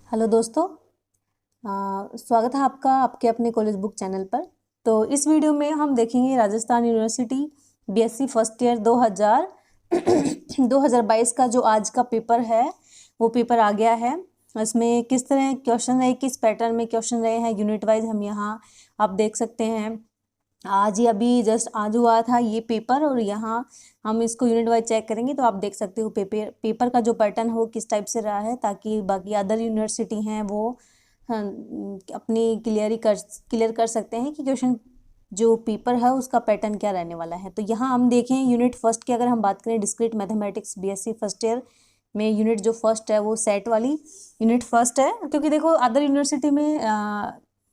Hello दोस्तों। स्वागत है आपका आपके अपने कॉलेज बुक चैनल पर। तो इस वीडियो में हम देखेंगे Rajasthan university BSc first year 2022 का जो आज का पेपर है वो पेपर आ गया है। इसमें किस तरह क्वेश्चन रहे, किस पैटर्न में क्वेश्चन रहे हैं यूनिट वाइज हम यहाँ आप देख सकते हैं। आज ही अभी जस्ट आज हुआ था ये पेपर और यहाँ हम इसको यूनिट वाइज चेक करेंगे तो आप देख सकते हो पेपर का जो पैटर्न हो किस टाइप से रहा है, ताकि बाकी अदर यूनिवर्सिटी हैं वो हाँ, अपनी क्लियर कर सकते हैं कि क्वेश्चन जो पेपर है उसका पैटर्न क्या रहने वाला है। तो यहाँ हम देखें यूनिट फर्स्ट की अगर हम बात करें, discrete mathematics BSc first year में यूनिट जो फर्स्ट है वो सेट वाली यूनिट फर्स्ट है। क्योंकि देखो अदर यूनिवर्सिटी में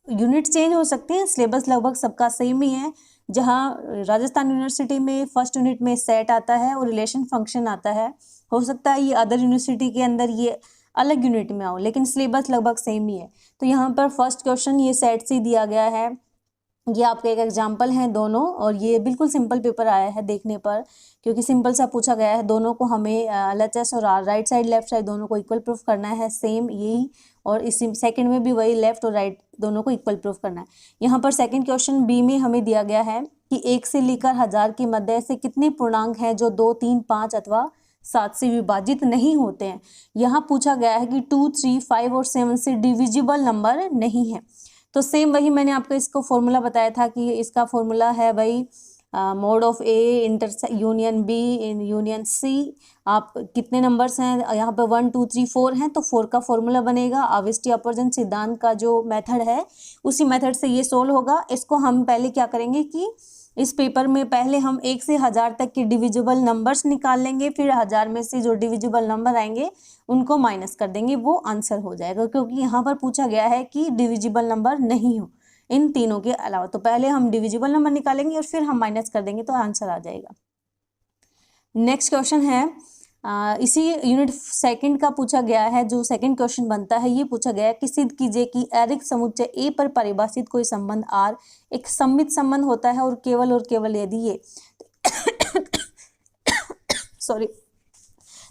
यूनिट चेंज हो सकते हैं, सिलेबस लगभग सबका सेम ही है। जहाँ राजस्थान यूनिवर्सिटी में फर्स्ट यूनिट में सेट आता है और रिलेशन फंक्शन आता है, हो सकता है ये अदर यूनिवर्सिटी के अंदर ये अलग यूनिट में आओ, लेकिन सिलेबस लगभग सेम ही है। तो यहाँ पर फर्स्ट क्वेश्चन ये सेट से दिया गया है, ये आपके एक एग्जाम्पल हैं दोनों, और ये बिल्कुल सिंपल पेपर आया है देखने पर, क्योंकि सिंपल सा पूछा गया है। दोनों को हमें LHS और राइट साइड लेफ्ट साइड दोनों को इक्वल प्रूफ करना है, सेम यही, और इसी सेकंड में भी वही लेफ्ट और राइट दोनों को इक्वल प्रूफ करना है। यहाँ पर सेकंड क्वेश्चन बी में हमें दिया गया है कि 1 से लेकर 1000 के मध्य ऐसे कितने पूर्णांक हैं जो 2, 3, 5 अथवा 7 से विभाजित नहीं होते हैं। यहाँ पूछा गया है कि 2, 3, 5 और 7 से डिविजिबल नंबर नहीं है। तो सेम वही मैंने आपको इसको फॉर्मूला बताया था कि इसका फॉर्मूला है वही mod of A union B in union C. आप कितने नंबर्स हैं यहाँ पे 1, 2, 3, 4 हैं, तो 4 का फॉर्मूला बनेगा। आविष्टि अपवर्जन सिद्धांत का जो मेथड है उसी मेथड से ये सोल्व होगा। इसको हम पहले क्या करेंगे कि इस पेपर में पहले हम 1 से 1000 तक के डिविजिबल नंबर्स निकाल लेंगे, फिर 1000 में से जो डिविजिबल नंबर आएंगे उनको माइनस कर देंगे, वो आंसर हो जाएगा। क्योंकि यहाँ पर पूछा गया है कि डिविजिबल नंबर नहीं हो इन तीनों के अलावा, तो पहले हम डिविजिबल नंबर निकालेंगे और फिर हम माइनस कर देंगे तो आंसर आ जाएगा। नेक्स्ट क्वेश्चन है इसी यूनिट सेकंड का पूछा गया है। जो सेकंड क्वेश्चन बनता है ये पूछा गया है कि सिद्ध कीजिए कि एरिक समुच्चय ए पर परिभाषित कोई संबंध आर एक सममित संबंध होता है और केवल यदि ये सॉरी।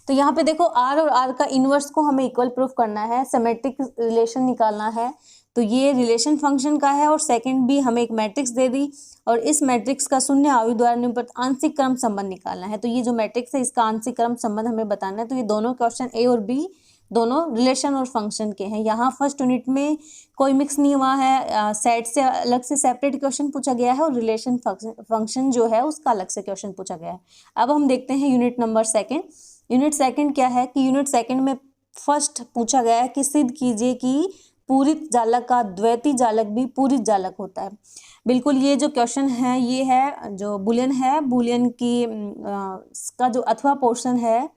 तो यहाँ पे देखो आर और आर का इनवर्स को हमें इक्वल प्रूफ करना है, सिमेट्रिक रिलेशन निकालना है। तो ये रिलेशन फंक्शन का है और सेकंड भी हमें एक मैट्रिक्स दे दी और इस मैट्रिक्स का शून्य आव्यूह द्वारा निरूपित आंशिक क्रम संबंध निकालना है। तो ये जो मैट्रिक्स है इसका आंशिक क्रम संबंध हमें बताना है। तो ये दोनों क्वेश्चन ए और बी दोनों रिलेशन और फंक्शन के हैं। यहाँ फर्स्ट यूनिट में कोई मिक्स नहीं हुआ है, सेट से अलग से सेपरेट क्वेश्चन पूछा गया है और रिलेशन फंक्शन जो है उसका अलग से क्वेश्चन पूछा गया है। अब हम देखते हैं unit number second. Unit second क्या है कि यूनिट सेकंड में फर्स्ट पूछा गया है कि सिद्ध कीजिए कि पूरित जालक का द्वैती जालक भी पूरित जालक होता है। बिल्कुल ये जो क्वेश्चन है ये है जो बुलियन है, बुलियन की का जो अथवा पोर्शन है,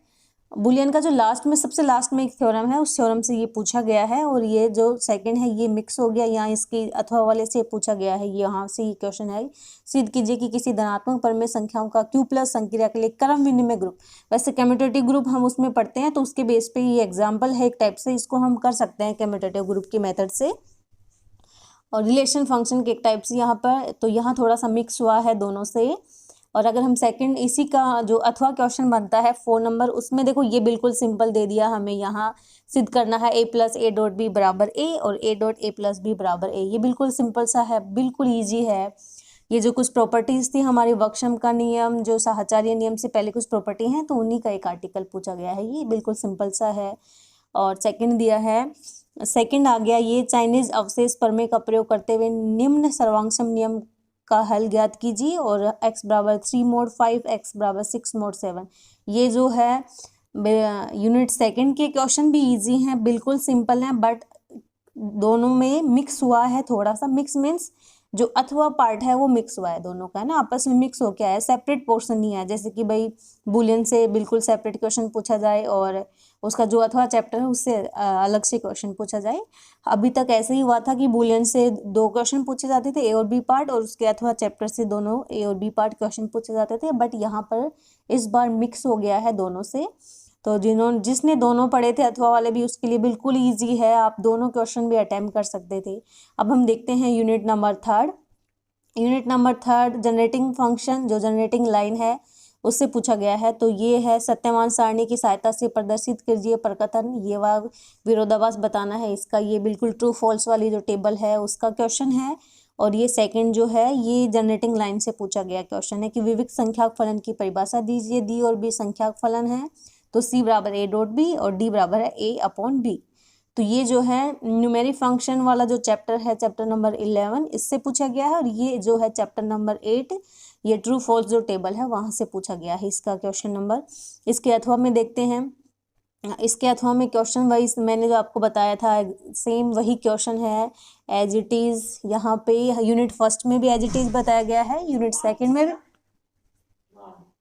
बुलियन का जो लास्ट में सबसे लास्ट में एक थ्योरम है उस थ्योरम से ये पूछा गया है। और ये जो सेकंड है ये मिक्स हो गया, यहाँ इसकी अथवा वाले से पूछा गया है, यहाँ से ये क्वेश्चन है सिद्ध कीजिए कि किसी धनात्मक परिमेय संख्याओं का Q+ संक्रिया के लिए क्रम विनिमय ग्रुप, वैसे कम्यूटेटिव ग्रुप हम उसमें पढ़ते हैं तो उसके बेस पे ये एग्जाम्पल है एक टाइप से, इसको हम कर सकते हैं कम्यूटेटिव ग्रुप की मेथड से और रिलेशन फंक्शन के एक टाइप से यहाँ पर। तो यहाँ थोड़ा सा मिक्स हुआ है दोनों से। और अगर हम सेकंड इसी का जो अथवा क्वेश्चन बनता है 4 नंबर, उसमें देखो ये बिल्कुल सिंपल दे दिया हमें, यहाँ सिद्ध करना है a + a.b बराबर a और a.a + b बराबर a। ये बिल्कुल सिंपल सा है, बिल्कुल ईजी है। ये जो कुछ प्रॉपर्टीज थी हमारी वर्कशम का नियम, जो साहचर्य नियम से पहले कुछ प्रॉपर्टी हैं तो उन्हीं का एक आर्टिकल पूछा गया है, ये बिल्कुल सिंपल सा है। और सेकंड दिया है, सेकंड आ गया ये चाइनीज अवशेष प्रमेय का प्रयोग करते हुए निम्न सर्वांगसम नियम का हल ज्ञात कीजिए और x बराबर 3 mod 5 x बराबर 6 mod 7। ये जो है यूनिट सेकंड के क्वेश्चन भी इजी हैं, बिल्कुल सिंपल हैं, बट दोनों में मिक्स हुआ है थोड़ा सा। मिक्स मीन्स जो अथवा पार्ट है वो मिक्स हुआ है दोनों का, है ना, आपस में मिक्स हो के आया, सेपरेट पोर्शन नहीं है। जैसे कि भाई बुलियन से बिल्कुल सेपरेट क्वेश्चन पूछा जाए और उसका जो अथवा चैप्टर है उससे अलग से क्वेश्चन पूछा जाए। अभी तक ऐसे ही हुआ था कि बुलियन से 2 क्वेश्चन पूछे जाते थे, ए और बी पार्ट, और उसके अथवा चैप्टर से दोनों ए और बी पार्ट क्वेश्चन पूछे जाते थे। बट यहाँ पर इस बार मिक्स हो गया है दोनों से। तो जिसने दोनों पढ़े थे अथवा वाले भी, उसके लिए बिल्कुल ईजी है, आप दोनों क्वेश्चन भी अटेम्प्ट कर सकते थे। अब हम देखते हैं unit number third. Unit number third generating function, जो जनरेटिंग लाइन है उससे पूछा गया है। तो ये है सत्यमान सारणी की सहायता से प्रदर्शित कीजिए प्रकथन, ये विरोधाभास बताना है इसका। ये बिल्कुल ट्रू फॉल्स वाली जो टेबल है उसका क्वेश्चन है। और ये सेकंड जो है ये जनरेटिंग लाइन से पूछा गया क्वेश्चन है कि विविध संख्याक फलन की परिभाषा दीजिए। डी और बी संख्याक फलन है, तो सी बराबर ए डॉट बी और डी बराबर है ए अपॉन बी। तो ये जो है न्यूमेरिक फंक्शन वाला जो चैप्टर है, चैप्टर नंबर 11, इससे पूछा गया है। और ये जो है चैप्टर नंबर 8, ये ट्रू फॉल्स जो टेबल है वहाँ से पूछा गया है इसका क्वेश्चन नंबर। इसके अथवा में देखते हैं, इसके अथवा में क्वेश्चन वाइज मैंने जो आपको बताया था सेम वही क्वेश्चन है एज इट इज़। यहाँ पे यूनिट फर्स्ट में भी एज इट इज़ बताया गया है, यूनिट सेकंड में भी,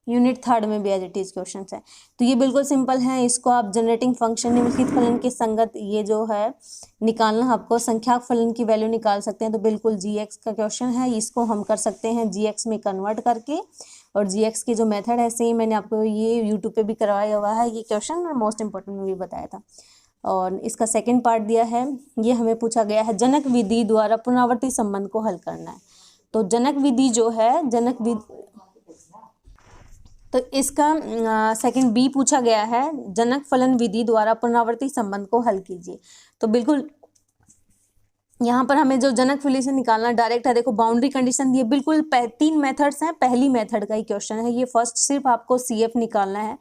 यूनिट थर्ड में भी एज इट इज क्वेश्चन है। तो ये बिल्कुल सिंपल है, इसको आप जनरेटिंग फंक्शन निम्नलिखित फलन के संगत ये जो है निकालना, आपको संख्याक फलन की वैल्यू निकाल सकते हैं। तो बिल्कुल जीएक्स का क्वेश्चन है, इसको हम कर सकते हैं जीएक्स में कन्वर्ट करके। और जीएक्स की जो मेथड है सेम मैंने आपको ये यूट्यूब पे भी करवाया हुआ है ये क्वेश्चन, और मोस्ट इंपॉर्टेंट में भी बताया था। और इसका सेकेंड पार्ट दिया है, ये हमें पूछा गया है जनक विधि द्वारा पुनरावर्ती संबंध को हल करना है। तो जनक विधि जो है, जनक विधि, तो इसका सेकंड बी पूछा गया है, जनक फलन विधि द्वारा पुनरावर्ती संबंध को हल कीजिए। तो बिल्कुल यहाँ पर हमें जो जनक फलन निकालना डायरेक्ट है, देखो बाउंड्री कंडीशन दी है, बिल्कुल 3 मेथड्स हैं, पहली मेथड का ही क्वेश्चन है ये। फर्स्ट सिर्फ आपको CF निकालना है,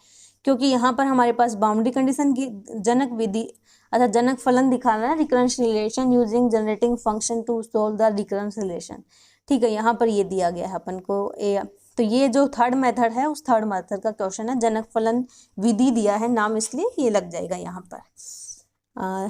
क्योंकि यहाँ पर हमारे पास बाउंड्री कंडीशन की जनक विधि, अच्छा जनक फलन दिखाना है, recurrence relation using generating function to solve the recurrence relation. ठीक है, यहाँ पर ये दिया गया है अपन को ए। तो ये जो थर्ड मेथड है उस थर्ड मेथड का क्वेश्चन है, जनक फलन विधि दिया है नाम, इसलिए ये लग जाएगा यहाँ पर।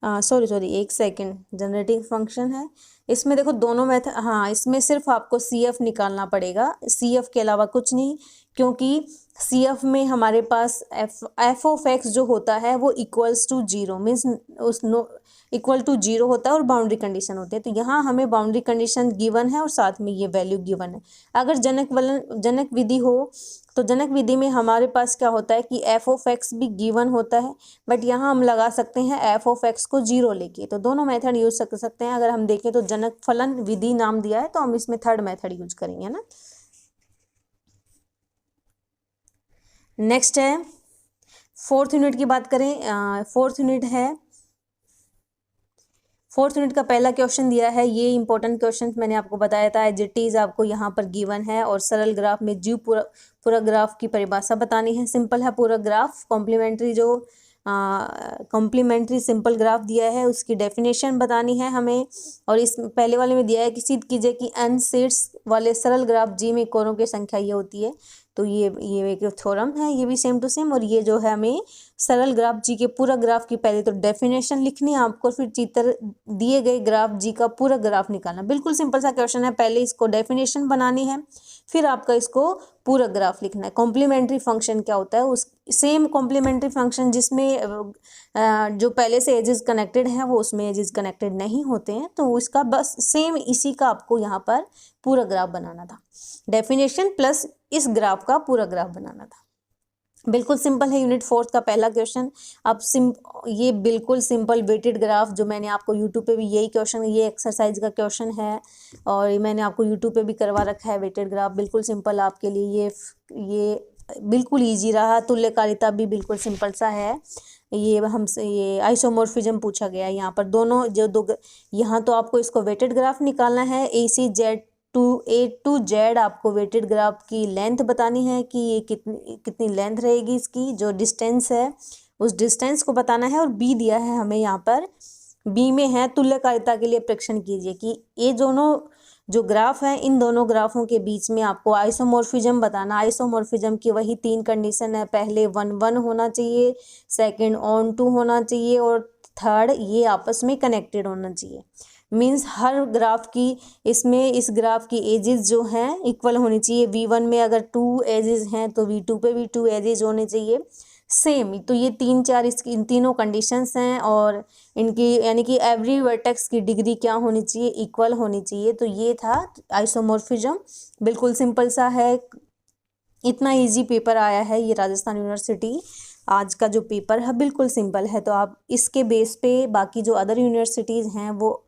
सॉरी एक सेकंड, जनरेटिंग फंक्शन है इसमें, देखो दोनों मेथड, हाँ इसमें सिर्फ आपको CF निकालना पड़ेगा, CF के अलावा कुछ नहीं, क्योंकि CF में हमारे पास f ऑफ x जो होता है वो इक्वल्स टू 0 मीन्स उस नो इक्वल टू 0 होता है और बाउंड्री कंडीशन होती है। तो यहाँ हमें बाउंड्री कंडीशन गिवन है और साथ में ये वैल्यू गिवन है। अगर जनक विधि हो तो जनक विधि में हमारे पास क्या होता है कि f ऑफ x भी गिवन होता है, बट यहाँ हम लगा सकते हैं f ऑफ x को 0 लेके। तो दोनों मेथड यूज कर सकते हैं। अगर हम देखें तो जनक फलन विधि नाम दिया है, तो हम इसमें थर्ड मेथड यूज करेंगे ना। नेक्स्ट है फोर्थ यूनिट की बात करें, फोर्थ यूनिट है, फोर्थ यूनिट का पहला क्वेश्चन दिया है, ये इंपॉर्टेंट क्वेश्चन मैंने आपको बताया था, एज इट इज आपको यहाँ पर गिवन है। और सरल ग्राफ में जीव पूरा ग्राफ की परिभाषा बतानी है। सिंपल है पूरा ग्राफ, कॉम्प्लीमेंट्री जो कॉम्प्लीमेंट्री सिंपल ग्राफ दिया है उसकी डेफिनेशन बतानी है हमें। और इस पहले वाले में दिया है कि सिद्ध कीजिए कि n सेट्स वाले सरल ग्राफ G में कोरों की संख्या ये होती है। तो ये एक थ्योरम है, ये भी सेम टू सेम। और ये जो है हमें सरल ग्राफ G के पूरा ग्राफ की पहले तो डेफिनेशन लिखनी है आपको, फिर चित्र दिए गए ग्राफ G का पूरा ग्राफ निकालना। बिल्कुल सिंपल सा क्वेश्चन है, पहले इसको डेफिनेशन बनानी है, फिर आपका इसको पूरा ग्राफ लिखना है। कॉम्प्लीमेंट्री फंक्शन क्या होता है, उस सेम कॉम्प्लीमेंट्री फंक्शन जिसमें जो पहले से एजेस कनेक्टेड हैं वो उसमें एजेस कनेक्टेड नहीं होते हैं, तो उसका बस सेम इसी का आपको यहाँ पर पूरा ग्राफ बनाना था। डेफिनेशन प्लस इस ग्राफ का पूरा ग्राफ बनाना था। बिल्कुल सिंपल है यूनिट फोर्थ का पहला क्वेश्चन। अब ये बिल्कुल सिंपल वेटेड ग्राफ जो मैंने आपको यूट्यूब पे भी यही क्वेश्चन, ये एक्सरसाइज का क्वेश्चन है और मैंने आपको यूट्यूब पे भी करवा रखा है वेटेड ग्राफ। बिल्कुल सिंपल आपके लिए ये बिल्कुल ईजी रहा। तुल्यकालिता भी बिल्कुल सिंपल सा है। ये हमसे ये आइसोमॉर्फिज्म पूछा गया है यहाँ पर, दोनों जो दो यहाँ तो आपको इसको वेटेड ग्राफ निकालना है। A to Z आपको वेटेड ग्राफ की लेंथ बतानी है कि ये कितनी लेंथ रहेगी इसकी, जो डिस्टेंस है उस डिस्टेंस को बताना है। और B दिया है हमें यहाँ पर, B में है तुल्यकालिता के लिए परीक्षण कीजिए कि ये दोनों जो ग्राफ है इन दोनों ग्राफों के बीच में आपको आइसोमॉर्फिज्म बताना। आइसोमॉर्फिज्म की वही 3 कंडीशन है, पहले 1 होना चाहिए, सेकंड ऑन टू होना चाहिए और थर्ड ये आपस में कनेक्टेड होना चाहिए। मीन्स हर ग्राफ की इस ग्राफ की एजेस जो हैं इक्वल होनी चाहिए। V1 में अगर 2 एजेस हैं तो V2 पे भी 2 एजेस होने चाहिए सेम। तो ये 3-4 इसकी इन तीनों कंडीशंस हैं और इनकी यानी कि एवरी वर्टेक्स की डिग्री क्या होनी चाहिए, इक्वल होनी चाहिए। तो ये था आइसोमॉर्फिज्म। बिल्कुल सिंपल सा है, इतना इजी पेपर आया है ये राजस्थान यूनिवर्सिटी आज का जो पेपर है बिल्कुल सिंपल है। तो आप इसके बेस पे बाकी जो अदर यूनिवर्सिटीज़ हैं वो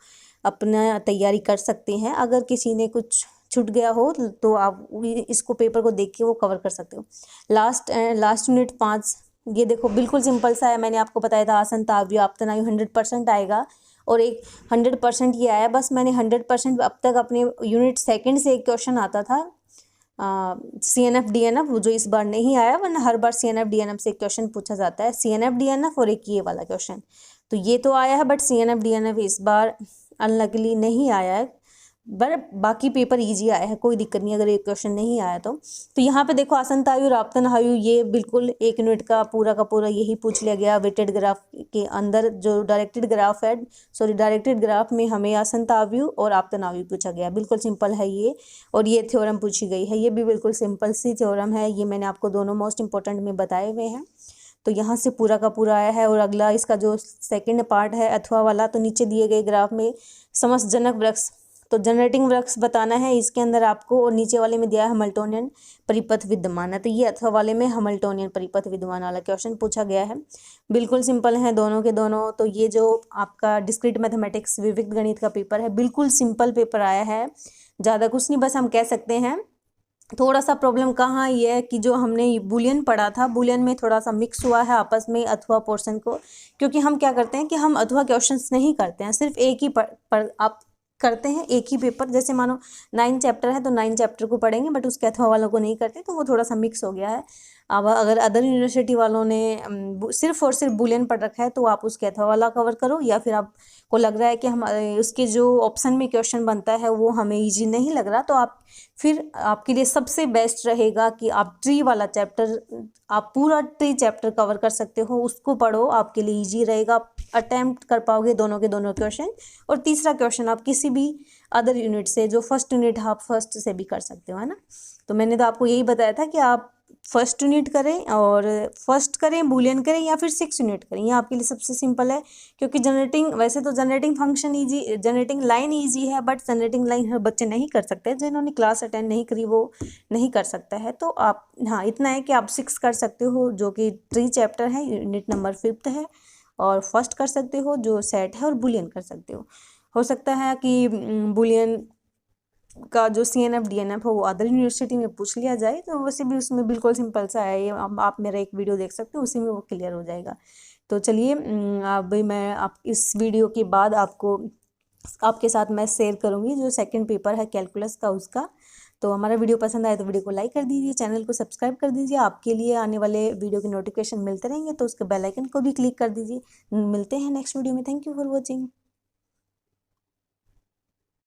अपना तैयारी कर सकते हैं। अगर किसी ने कुछ छूट गया हो तो आप इसको पेपर को देख के वो कवर कर सकते हो। लास्ट यूनिट 5, ये देखो बिल्कुल सिंपल सा है। मैंने आपको बताया था आसन ताव्य आप्तनायु 100% आएगा और एक 100% ये आया। बस मैंने 100% अब तक अपने यूनिट सेकंड से एक क्वेश्चन आता था CNF DNF, जो इस बार नहीं आया, वरना हर बार CNF DNF से एक क्वेश्चन पूछा जाता है। CNF DNF और एक ये वाला क्वेश्चन, तो ये तो आया है, बट CNF DNF इस बार अनलकीली नहीं आया है। बट बाकी पेपर इजी आया है, कोई दिक्कत नहीं अगर एक क्वेश्चन नहीं आया तो यहाँ पे देखो आसंतायु और आपतनायु, ये बिल्कुल एक यूनिट का पूरा यही पूछ लिया गया। वेटेड ग्राफ के अंदर जो डायरेक्टेड ग्राफ है, डायरेक्टेड ग्राफ में हमें आसंतायु और आपतनायु पूछा गया। बिल्कुल सिंपल है ये, और ये थ्योरम पूछी गई है, ये भी बिल्कुल सिंपल सी थ्योरम है। ये मैंने आपको दोनों मोस्ट इंपॉर्टेंट में बताए हुए हैं। तो यहाँ से पूरा का पूरा आया है। और अगला इसका जो सेकंड पार्ट है अथवा वाला, तो नीचे दिए गए ग्राफ में समस्तजनक वृक्ष, तो जनरेटिंग वृक्ष बताना है इसके अंदर आपको, और नीचे वाले में दिया है हैमिल्टोनियन परिपथ विद्यमान है, तो ये अथवा वाले में हैमिल्टोनियन परिपथ विद्यमान वाला क्वेश्चन पूछा गया है। बिल्कुल सिंपल है दोनों के दोनों। तो ये जो आपका डिस्क्रीट मैथमेटिक्स विविक्त गणित का पेपर है, बिल्कुल सिंपल पेपर आया है, ज़्यादा कुछ नहीं। बस हम कह सकते हैं थोड़ा सा प्रॉब्लम कहाँ ये है कि जो हमने बूलियन पढ़ा था, बूलियन में थोड़ा सा मिक्स हुआ है आपस में अथवा पोर्शन को, क्योंकि हम क्या करते हैं कि हम अथवा क्वेश्चंस नहीं करते हैं, सिर्फ एक ही पर आप करते हैं एक ही पेपर। जैसे मानो 9 चैप्टर है तो 9 चैप्टर को पढ़ेंगे, बट उसके अथवा वालों को नहीं करते, तो वो थोड़ा सा मिक्स हो गया है। अब अगर अदर यूनिवर्सिटी वालों ने सिर्फ और सिर्फ बूलियन पढ़ रखा है तो आप उसके अथवा वाला कवर करो, या फिर आपको लग रहा है कि हम उसके जो ऑप्शन में क्वेश्चन बनता है वो हमें ईजी नहीं लग रहा, तो आप फिर आपके लिए सबसे बेस्ट रहेगा कि आप ट्री वाला चैप्टर, आप पूरा ट्री चैप्टर कवर कर सकते हो, उसको पढ़ो, आपके लिए ईजी रहेगा, आप अटैम्प्ट कर पाओगे दोनों के दोनों क्वेश्चन। और तीसरा क्वेश्चन आप किसी भी अदर यूनिट से, जो फर्स्ट यूनिट है, आप फर्स्ट से भी कर सकते हो, है ना। तो मैंने तो आपको यही बताया था कि आप फर्स्ट यूनिट करें, और फर्स्ट करें, बूलियन करें, या फिर 6 यूनिट करें, ये आपके लिए सबसे सिंपल है। क्योंकि जनरेटिंग, वैसे तो generating function easy, generating line easy है, बट जनरेटिंग लाइन हर बच्चे नहीं कर सकते, जिन्होंने क्लास अटेंड नहीं करी वो नहीं कर सकता है। तो आप, हाँ इतना है कि आप 6 कर सकते हो, जो कि ट्री चैप्टर है, यूनिट नंबर 5 है, और फर्स्ट कर सकते हो जो सेट है, और बूलियन कर सकते हो सकता है कि बूलियन का जो CNF DNF है वो अदर यूनिवर्सिटी में पूछ लिया जाए, तो वैसे भी उसमें बिल्कुल सिंपल सा है, ये आप मेरा एक वीडियो देख सकते हो, उसी में वो क्लियर हो जाएगा। तो चलिए अभी मैं आप इस वीडियो के बाद आपके साथ मैं शेयर करूँगी जो सेकंड पेपर है कैलकुलस का, उसका। तो हमारा वीडियो पसंद आए तो वीडियो को लाइक कर दीजिए, चैनल को सब्सक्राइब कर दीजिए, आपके लिए आने वाले वीडियो के नोटिफिकेशन मिलते रहेंगे, तो उसके बेल आइकन को भी क्लिक कर दीजिए। मिलते हैं नेक्स्ट वीडियो में। Thank you for watching.